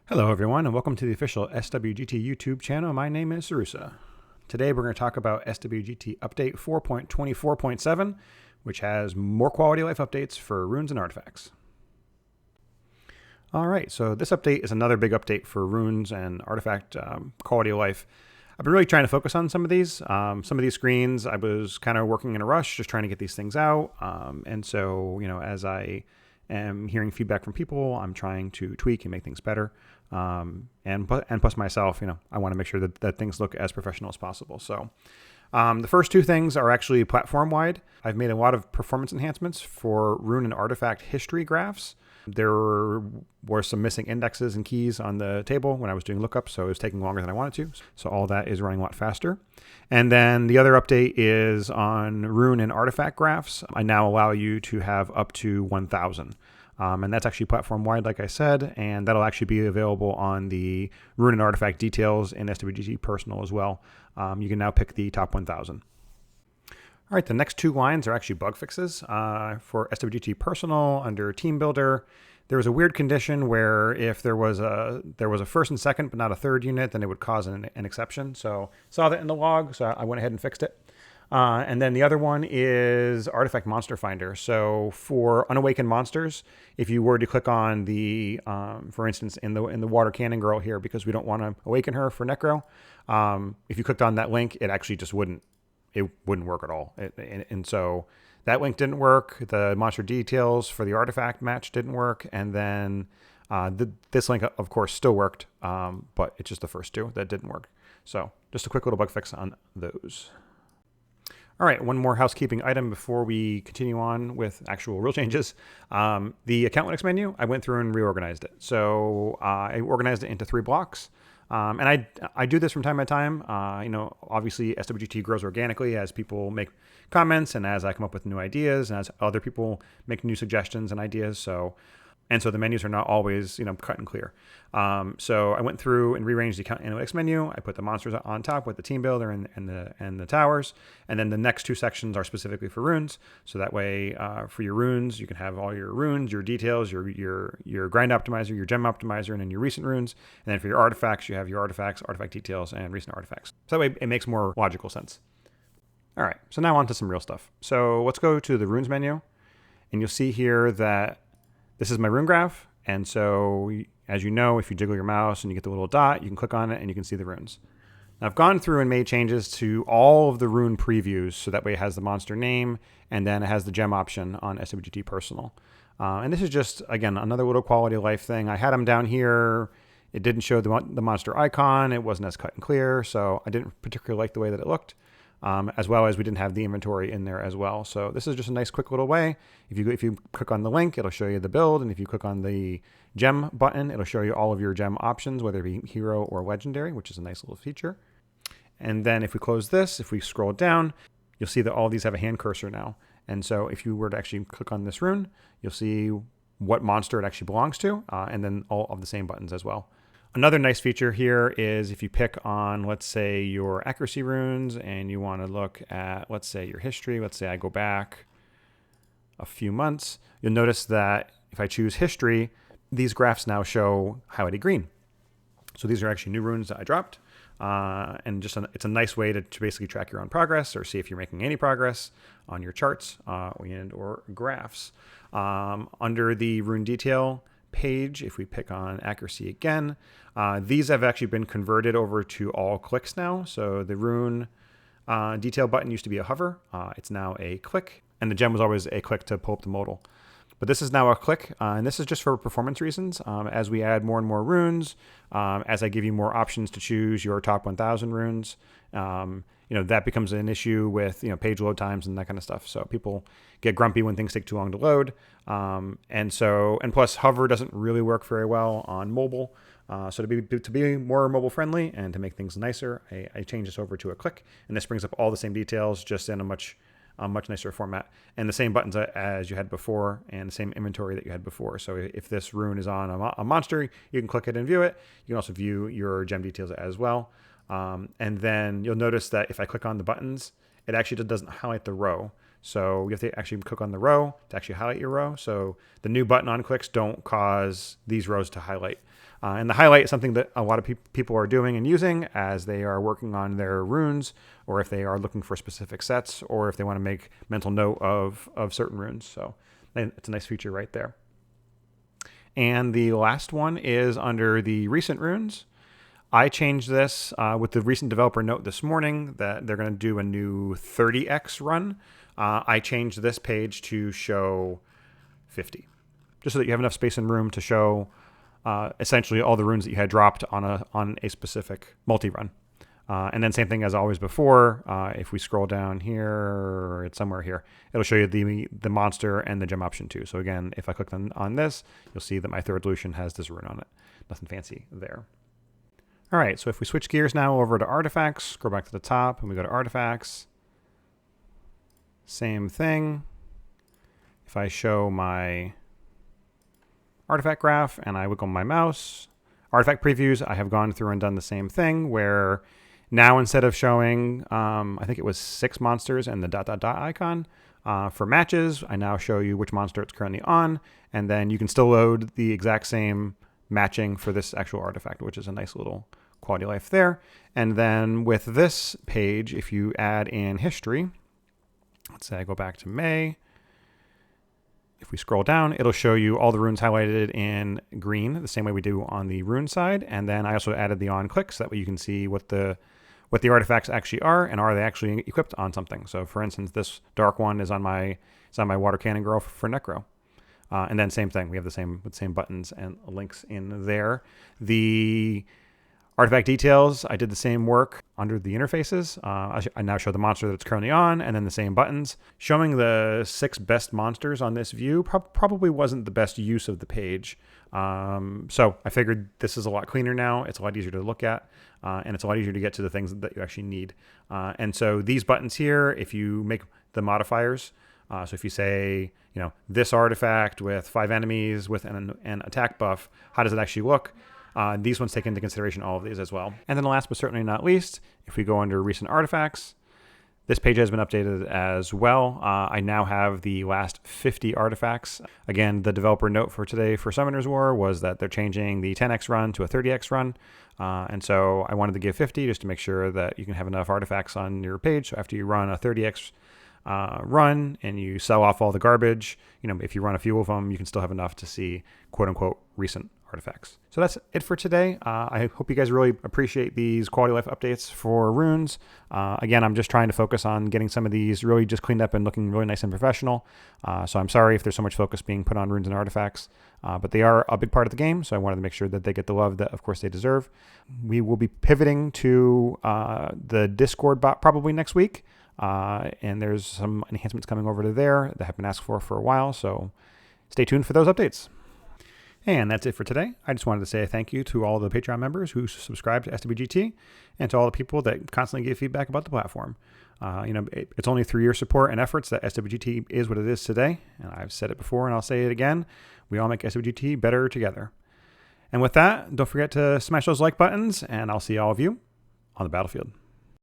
Hello everyone and welcome to the official SWGT YouTube channel. My name is Sarusa. Today we're going to talk about SWGT Update 4.24.7, which has more quality of life updates for runes and artifacts. Alright, so this update is another big update for runes and artifact quality of life. I've been really trying to focus on some of these. Some of these screens I was kind of working in a rush, just trying to get these things out. And so, as I am hearing feedback from people, I'm trying to tweak and make things better. And plus myself, I want to make sure that things look as professional as possible. So the first two things are actually platform-wide. I've made a lot of performance enhancements for rune and artifact history graphs. There were some missing indexes and keys on the table when I was doing lookups, so it was taking longer than I wanted to. So all that is running a lot faster. And then the other update is on rune and artifact graphs. I now allow you to have up to 1,000. And that's actually platform-wide, like I said, and that'll actually be available on the rune and artifact details in SWGT Personal as well. You can now pick the top 1,000. All right, the next two lines are actually bug fixes. For SWGT Personal under Team Builder, there was a weird condition where if there was a first and second but not a third unit, then it would cause an exception. So saw that in the log, so I went ahead and fixed it. And then the other one is Artifact Monster Finder. So for unawakened monsters, if you were to click on the, for instance, in the Water Cannon Girl here, because we don't want to awaken her for Necro, if you clicked on that link, it actually just wouldn't work at all. And so that link didn't work. The monster details for the artifact match didn't work. And then this link, of course, still worked, but it's just the first two that didn't work. So just a quick little bug fix on those. All right, one more housekeeping item before we continue on with actual rule changes. The account Linux menu, I went through and reorganized it. So I organized it into 3 blocks. And I do this from time to time. Obviously SWGT grows organically as people make comments and as I come up with new ideas and as other people make new suggestions and ideas. So the menus are not always, cut and clear. So I went through and rearranged the account analytics menu. I put the monsters on top with the team builder and the towers. And then the next 2 sections are specifically for runes. So that way, for your runes, you can have all your runes, your details, your grind optimizer, your gem optimizer, and then your recent runes. And then for your artifacts, you have your artifacts, artifact details, and recent artifacts. So that way, it makes more logical sense. All right, so now on to some real stuff. So let's go to the runes menu. And you'll see here that this is my rune graph, and so as you know, if you jiggle your mouse and you get the little dot, you can click on it and you can see the runes. Now I've gone through and made changes to all of the rune previews, so that way it has the monster name, and then it has the gem option on SWGT Personal. And this is just, again, another little quality of life thing. I had them down here. It didn't show the monster icon. It wasn't as cut and clear, so I didn't particularly like the way that it looked. As well as we didn't have the inventory in there as well. So this is just a nice quick little way. If you click on the link, it'll show you the build. And if you click on the gem button, it'll show you all of your gem options, whether it be hero or legendary, which is a nice little feature. And then if we close this, if we scroll down, you'll see that all these have a hand cursor now. And so if you were to actually click on this rune, you'll see what monster it actually belongs to, and then all of the same buttons as well. Another nice feature here is if you pick on, let's say, your accuracy runes and you want to look at, let's say, your history. Let's say I go back a few months. You'll notice that if I choose history, these graphs now show highlighted green. So these are actually new runes that I dropped. And it's a nice way to basically track your own progress or see if you're making any progress on your charts or graphs. Under the rune detail page, if we pick on accuracy again, these have actually been converted over to all clicks now. So the rune detail button used to be a hover. It's now a click, and the gem was always a click to pull up the modal. But this is now a click, and this is just for performance reasons. As we add more and more runes, as I give you more options to choose your top 1,000 runes, that becomes an issue with page load times and that kind of stuff. So people get grumpy when things take too long to load, and plus hover doesn't really work very well on mobile. So to be more mobile friendly and to make things nicer, I change this over to a click, and this brings up all the same details just in a much nicer format, and the same buttons as you had before, and the same inventory that you had before. So if this rune is on a monster, you can click it and view it. You can also view your gem details as well. And then you'll notice that if I click on the buttons, it actually doesn't highlight the row. So you have to actually click on the row to actually highlight your row. So the new button on clicks don't cause these rows to highlight. And the highlight is something that a lot of people are doing and using as they are working on their runes, or if they are looking for specific sets, or if they want to make mental note of certain runes. So it's a nice feature right there. And the last one is under the recent runes. I changed this with the recent developer note this morning that they're going to do a new 30x run. I changed this page to show 50, just so that you have enough space and room to show essentially all the runes that you had dropped on a specific multi-run. And then same thing as always before. If we scroll down here, or it's somewhere here, it'll show you the monster and the gem option too. So again, if I click on this, you'll see that my third solution has this rune on it. Nothing fancy there. All right, so if we switch gears now over to artifacts, scroll back to the top and we go to artifacts. Same thing. If I show my artifact graph and I wiggle my mouse, artifact previews, I have gone through and done the same thing where now instead of showing, I think it was 6 monsters and the ... icon for matches, I now show you which monster it's currently on, and then you can still load the exact same matching for this actual artifact, which is a nice little quality of life there. And then with this page, if you add in history, let's say I go back to May. If we scroll down, it'll show you all the runes highlighted in green, the same way we do on the rune side. And then I also added the on clicks, that way you can see what the artifacts actually are, and are they actually equipped on something. So for instance, this dark one is on my water cannon girl for Necro. And then same thing, we have the same buttons and links in there. The artifact details, I did the same work under the interfaces. I now show the monster that it's currently on, and then the same buttons. Showing the 6 best monsters on this view probably wasn't the best use of the page. So I figured this is a lot cleaner now. It's a lot easier to look at, and it's a lot easier to get to the things that you actually need. And so these buttons here, if you make the modifiers, so if you say, this artifact with 5 enemies with an attack buff, how does it actually look? These ones take into consideration all of these as well. And then last but certainly not least, if we go under recent artifacts, this page has been updated as well. I now have the last 50 artifacts. Again, the developer note for today for Summoner's War was that they're changing the 10x run to a 30x run. And so I wanted to give 50 just to make sure that you can have enough artifacts on your page. So after you run a 30x run and you sell off all the garbage, if you run a few of them, you can still have enough to see quote unquote recent artifacts. So that's it for today. I hope you guys really appreciate these quality of life updates for runes. Again, I'm just trying to focus on getting some of these really just cleaned up and looking really nice and professional. So I'm sorry if there's so much focus being put on runes and artifacts, but they are a big part of the game. So I wanted to make sure that they get the love that of course they deserve. We will be pivoting to the Discord bot probably next week. And there's some enhancements coming over to there that have been asked for a while. So stay tuned for those updates. And that's it for today. I just wanted to say thank you to all the Patreon members who subscribe to SWGT and to all the people that constantly give feedback about the platform. It's only through your support and efforts that SWGT is what it is today. And I've said it before and I'll say it again. We all make SWGT better together. And with that, don't forget to smash those like buttons, and I'll see all of you on the battlefield.